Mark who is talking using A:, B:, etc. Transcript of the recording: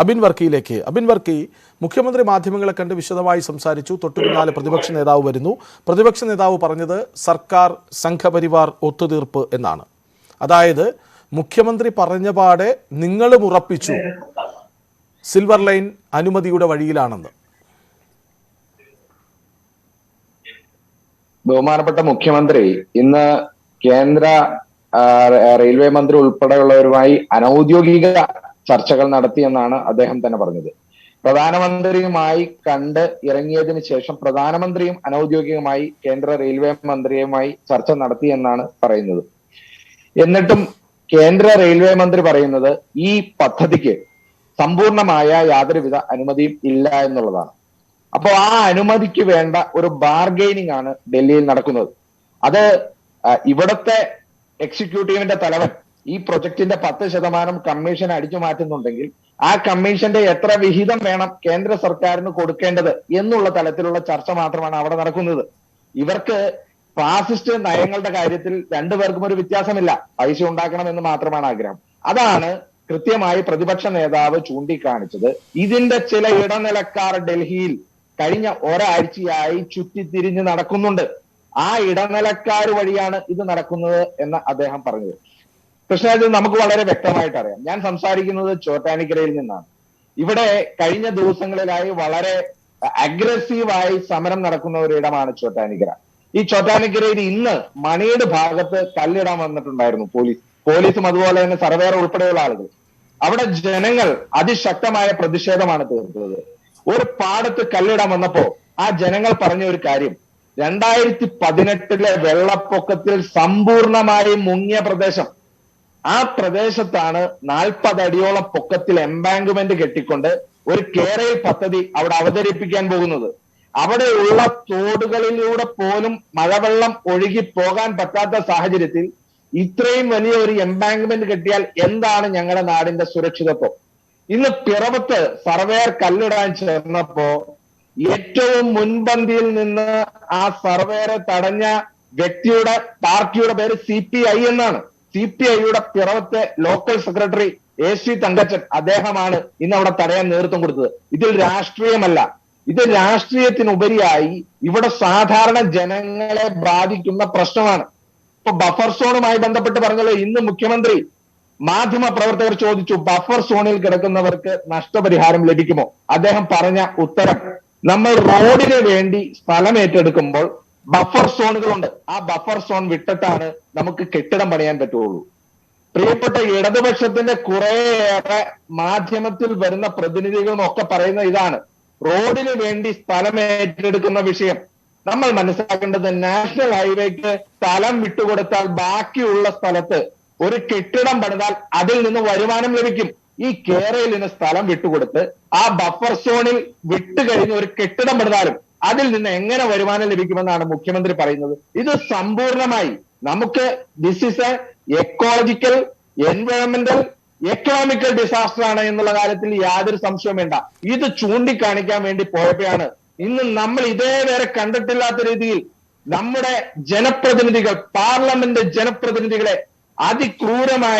A: അബിൻ വർക്കിയിലേക്ക്. അബിൻ വർക്കി, മുഖ്യമന്ത്രി മാധ്യമങ്ങളെ കണ്ട് വിശദമായി സംസാരിച്ചു. തൊട്ടു പിന്നാലെ പ്രതിപക്ഷ നേതാവ് വരുന്നു. പ്രതിപക്ഷ നേതാവ് പറഞ്ഞത് സർക്കാർ സംഘപരിവാർ ഒത്തുതീർപ്പ് എന്നാണ്. അതായത് മുഖ്യമന്ത്രി പറഞ്ഞ പാടെ നിങ്ങളും ഉറപ്പിച്ചു സിൽവർ ലൈൻ അനുമതിയുടെ വഴിയിലാണെന്ന്.
B: ബഹുമാനപ്പെട്ട മുഖ്യമന്ത്രി ഇന്ന് കേന്ദ്ര റെയിൽവേ മന്ത്രി ഉൾപ്പെടെയുള്ളവരുമായി അനൌദ്യോഗിക ചർച്ചകൾ നടത്തിയെന്നാണ് അദ്ദേഹം തന്നെ പറഞ്ഞത്. പ്രധാനമന്ത്രിയുമായി കണ്ട് ഇറങ്ങിയതിന് ശേഷം പ്രധാനമന്ത്രിയും അനൌദ്യോഗികമായി കേന്ദ്ര റെയിൽവേ മന്ത്രിയുമായി ചർച്ച നടത്തിയെന്നാണ് പറയുന്നത്. എന്നിട്ടും കേന്ദ്ര റെയിൽവേ മന്ത്രി പറയുന്നത് ഈ പദ്ധതിക്ക് സമ്പൂർണമായ യാതൊരുവിധ അനുമതിയും ഇല്ല എന്നുള്ളതാണ്. അപ്പോൾ ആ അനുമതിക്ക് വേണ്ട ഒരു ബാർഗെയിനിങ് ആണ് ഡൽഹിയിൽ നടക്കുന്നത്. അത് ഇവിടുത്തെ എക്സിക്യൂട്ടീവിന്റെ തലവൻ ഈ പ്രൊജക്ടിന്റെ 10% കമ്മീഷൻ അടിച്ചു മാറ്റുന്നുണ്ടെങ്കിൽ ആ കമ്മീഷന്റെ എത്ര വിഹിതം വേണം കേന്ദ്ര സർക്കാരിന് കൊടുക്കേണ്ടത് എന്നുള്ള തലത്തിലുള്ള ചർച്ച മാത്രമാണ് അവിടെ നടക്കുന്നത്. ഇവർക്ക് ഫാസിസ്റ്റ് നയങ്ങളുടെ കാര്യത്തിൽ രണ്ടുപേർക്കും ഒരു വ്യത്യാസമില്ല. പൈസ ഉണ്ടാക്കണം എന്ന് മാത്രമാണ് ആഗ്രഹം. അതാണ് കൃത്യമായി പ്രതിപക്ഷ നേതാവ് ചൂണ്ടിക്കാണിച്ചത്. ഇതിന്റെ ചില ഇടനിലക്കാർ ഡൽഹിയിൽ കഴിഞ്ഞ ഒരാഴ്ചയായി ചുറ്റിത്തിരിഞ്ഞ് നടക്കുന്നുണ്ട്. ആ ഇടനിലക്കാർ വഴിയാണ് ഇത് നടക്കുന്നത് എന്ന് അദ്ദേഹം പറഞ്ഞത്. കൃഷ്ണ, നമുക്ക് വളരെ വ്യക്തമായിട്ട് അറിയാം. ഞാൻ സംസാരിക്കുന്നത് ചോറ്റാനിക്കരയിൽ നിന്നാണ്. ഇവിടെ കഴിഞ്ഞ ദിവസങ്ങളിലായി വളരെ അഗ്രസീവായി സമരം നടക്കുന്ന ഒരിടമാണ് ചോറ്റാനിക്കര. ഈ ചോറ്റാനിക്കരയിൽ ഇന്ന് മണിയുടെ ഭാഗത്ത് കല്ലിടാൻ വന്നിട്ടുണ്ടായിരുന്നു പോലീസും അതുപോലെ തന്നെ സർവേർ ഉൾപ്പെടെയുള്ള ആളുകൾ. അവിടെ ജനങ്ങൾ അതിശക്തമായ പ്രതിഷേധമാണ് തീർത്തത്. ഒരു പാടത്ത് കല്ലിടാൻ വന്നപ്പോ ആ ജനങ്ങൾ പറഞ്ഞ ഒരു കാര്യം, 2018 വെള്ളപ്പൊക്കത്തിൽ സമ്പൂർണമായി മുങ്ങിയ പ്രദേശം, ആ പ്രദേശത്താണ് 40 അടിയോളം പൊക്കത്തിൽ എംബാങ്ക്മെന്റ് കെട്ടിക്കൊണ്ട് ഒരു കേരയിൽ പദ്ധതി അവിടെ അവതരിപ്പിക്കാൻ പോകുന്നത്. അവിടെയുള്ള തോടുകളിലൂടെ പോലും മഴവെള്ളം ഒഴുകി പോകാൻ പറ്റാത്ത സാഹചര്യത്തിൽ ഇത്രയും വലിയ ഒരു എംബാങ്ക്മെന്റ് കെട്ടിയാൽ എന്താണ് ഞങ്ങളുടെ നാടിന്റെ സുരക്ഷിതത്വം? ഇന്ന് പിറവത്ത് സർവേയർ കല്ലിടാൻ ചേർന്നപ്പോ ഏറ്റവും മുൻപന്തിയിൽ നിന്ന് ആ സർവേയറെ തടഞ്ഞ വ്യക്തിയുടെ പാർട്ടിയുടെ പേര് CPI എന്നാണ്. CPIയുടെ പിറവത്തെ ലോക്കൽ സെക്രട്ടറി AC തങ്കച്ചൻ, അദ്ദേഹമാണ് ഇന്ന് അവിടെ തടയാൻ നേതൃത്വം കൊടുത്തത്. ഇതിൽ രാഷ്ട്രീയമല്ല, ഇത് രാഷ്ട്രീയത്തിനുപരിയായി ഇവിടെ സാധാരണ ജനങ്ങളെ ബാധിക്കുന്ന പ്രശ്നമാണ്. ഇപ്പൊ ബഫർ സോണുമായി ബന്ധപ്പെട്ട് പറഞ്ഞല്ലോ, ഇന്ന് മുഖ്യമന്ത്രി മാധ്യമ പ്രവർത്തകർ ചോദിച്ചു ബഫർ സോണിൽ കിടക്കുന്നവർക്ക് നഷ്ടപരിഹാരം ലഭിക്കുമോ? അദ്ദേഹം പറഞ്ഞ ഉത്തരം, നമ്മൾ റോഡിന് വേണ്ടി സ്ഥലം ഏറ്റെടുക്കുമ്പോൾ ബഫർ സോണുകളുണ്ട്, ആ ബഫർ സോൺ വിട്ടിട്ടാണ് നമുക്ക് കെട്ടിടം പണിയാൻ പറ്റുള്ളൂ. പ്രിയപ്പെട്ട ഇടതുപക്ഷത്തിന്റെ കുറേയേറെ മാധ്യമത്തിൽ വരുന്ന പ്രതിനിധികളും ഒക്കെ പറയുന്ന ഇതാണ്, റോഡിന് വേണ്ടി സ്ഥലം ഏറ്റെടുക്കുന്ന വിഷയം നമ്മൾ മനസ്സിലാക്കേണ്ടത് നാഷണൽ ഹൈവേക്ക് സ്ഥലം വിട്ടുകൊടുത്താൽ ബാക്കിയുള്ള സ്ഥലത്ത് ഒരു കെട്ടിടം പണിതാൽ അതിൽ നിന്ന് വരുമാനം ലഭിക്കും. ഈ കേരളിന് സ്ഥലം വിട്ടുകൊടുത്ത് ആ ബഫർ സോണിൽ വിട്ടുകഴിഞ്ഞ് ഒരു കെട്ടിടം പണിതാലും അതിൽ നിന്ന് എങ്ങനെ വരുമാനം ലഭിക്കുമെന്നാണ് മുഖ്യമന്ത്രി പറയുന്നത്. ഇത് സമ്പൂർണമായി നമുക്ക് ദിസ് ഇസ് എ എക്കോളജിക്കൽ, എൻവയോൺമെന്റൽ, എക്കണോമിക്കൽ ഡിസാസ്റ്റർ ആണ് എന്നുള്ള കാര്യത്തിൽ യാതൊരു സംശയവും വേണ്ട. ഇത് ചൂണ്ടിക്കാണിക്കാൻ വേണ്ടി പോയപ്പോഴാണ് ഇന്ന് നമ്മൾ ഇതേവരെ കണ്ടിട്ടില്ലാത്ത രീതിയിൽ നമ്മുടെ ജനപ്രതിനിധികൾ, പാർലമെന്റ് ജനപ്രതിനിധികളെ അതിക്രൂരമായി